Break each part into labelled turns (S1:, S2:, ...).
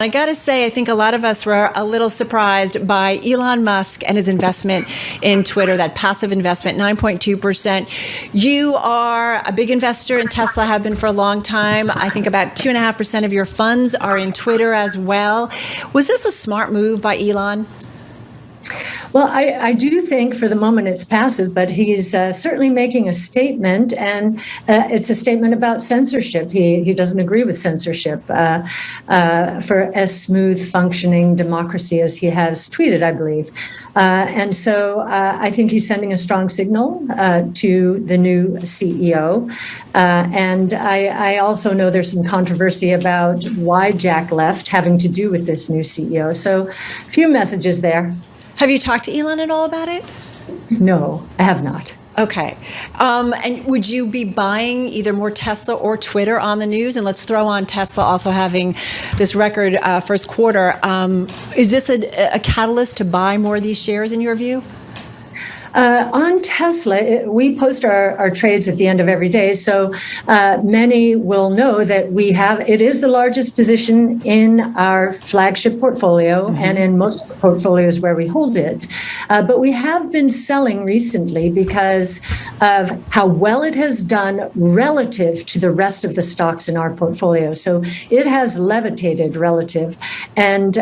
S1: I got to say, I think a lot of us were a little surprised by Elon Musk and his investment in Twitter, that passive investment, 9.2%. You are a big investor in Tesla, have been for a long time. I think about 2.5% of your funds are in Twitter as well. Was this a smart move by Elon?
S2: Well, I do think for the moment it's passive, but he's certainly making a statement, and it's a statement about censorship. He doesn't agree with censorship for a smooth functioning democracy, as he has tweeted, I believe. And so I think he's sending a strong signal to the new CEO. And I also know there's some controversy about why Jack left, having to do with this new CEO. So a few messages there.
S1: Have you talked to Elon at all about it?
S2: No, I have not.
S1: Okay. And would you be buying either more Tesla or Twitter on the news? And let's throw on Tesla also having this record first quarter. Is this a catalyst to buy more of these shares in your view?
S2: On Tesla, we post our trades at the end of every day. So many will know that it is the largest position in our flagship portfolio and in most of the portfolios where we hold it. But we have been selling recently because of how well it has done relative to the rest of the stocks in our portfolio. So it has levitated relative. And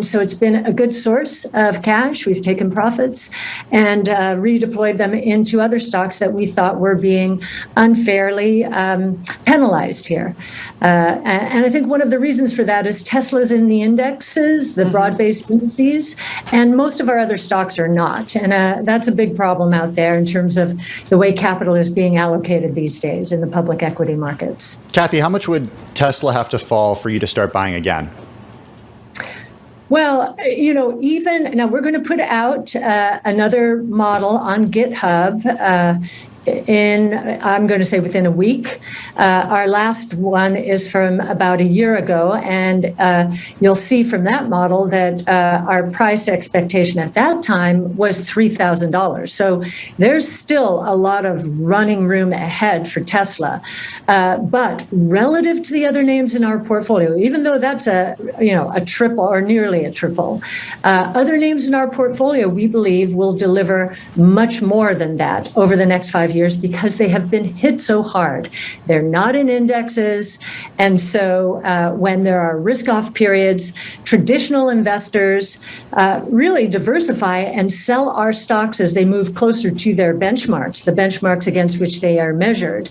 S2: so it's been a good source of cash. We've taken profits and redeployed them into other stocks that we thought were being unfairly penalized here. And I think one of the reasons for that is Tesla's in the indexes, the broad-based indices, and most of our other stocks are not. And that's a big problem out there in terms of the way capital is being allocated these days in the public equity markets.
S3: Kathy, how much would Tesla have to fall for you to start buying again?
S2: Well, even now we're going to put out another model on GitHub I'm going to say within a week. Our last one is from about a year ago, and you'll see from that model that our price expectation at that time was $3,000. So there's still a lot of running room ahead for Tesla. But relative to the other names in our portfolio, even though that's a triple or nearly a triple, other names in our portfolio we believe will deliver much more than that over the next 5 years because they have been hit so hard. They're not in indexes. And so when there are risk-off periods, traditional investors really diversify and sell our stocks as they move closer to their benchmarks, the benchmarks against which they are measured.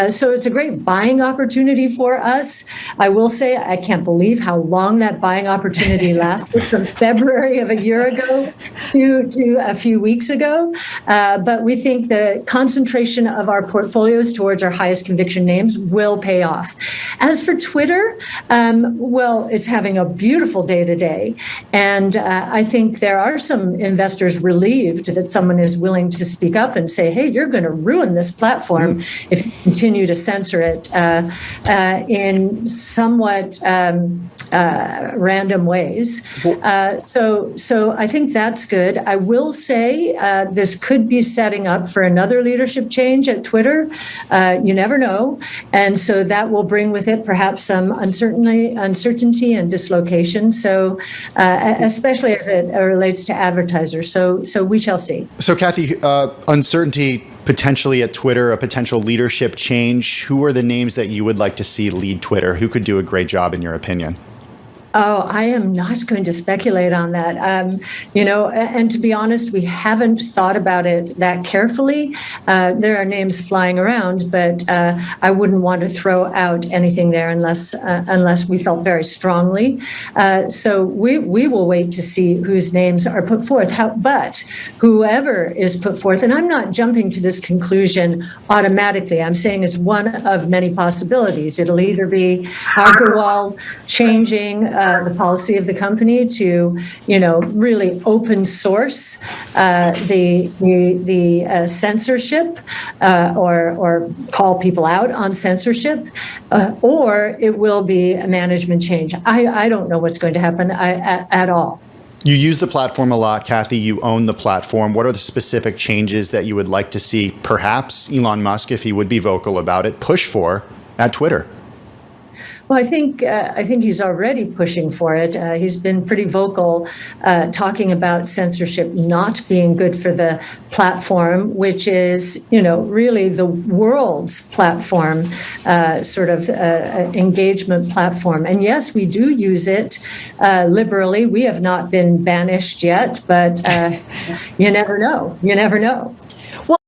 S2: So it's a great buying opportunity for us. I will say I can't believe how long that buying opportunity lasted from February of a year ago to a few weeks ago. But we think the concentration of our portfolios towards our highest conviction names will pay off. As for Twitter, well, it's having a beautiful day today. And I think there are some investors relieved that someone is willing to speak up and say, hey, you're going to ruin this platform if you continue to censor it in somewhat random ways. So I think that's good. I will say this could be setting up for another leadership change at Twitter. You never know. And so that will bring with it perhaps some uncertainty and dislocation. So especially as it relates to advertisers. So we shall see.
S3: So Kathy, uncertainty potentially at Twitter, a potential leadership change. Who are the names that you would like to see lead Twitter? Who could do a great job in your opinion?
S2: Oh, I am not going to speculate on that. And to be honest, we haven't thought about it that carefully. There are names flying around, but I wouldn't want to throw out anything there unless we felt very strongly. So we will wait to see whose names are put forth. But whoever is put forth, and I'm not jumping to this conclusion automatically. I'm saying it's one of many possibilities. It'll either be Agarwal changing the policy of the company to, really open source the censorship or call people out on censorship, or it will be a management change. I don't know what's going to happen at all.
S3: You use the platform a lot, Kathy. You own the platform. What are the specific changes that you would like to see, perhaps Elon Musk, if he would be vocal about it, push for at Twitter?
S2: Well, I think he's already pushing for it. He's been pretty vocal, talking about censorship not being good for the platform, which is, really the world's platform, sort of engagement platform. And yes, we do use it liberally. We have not been banished yet, but you never know. You never know.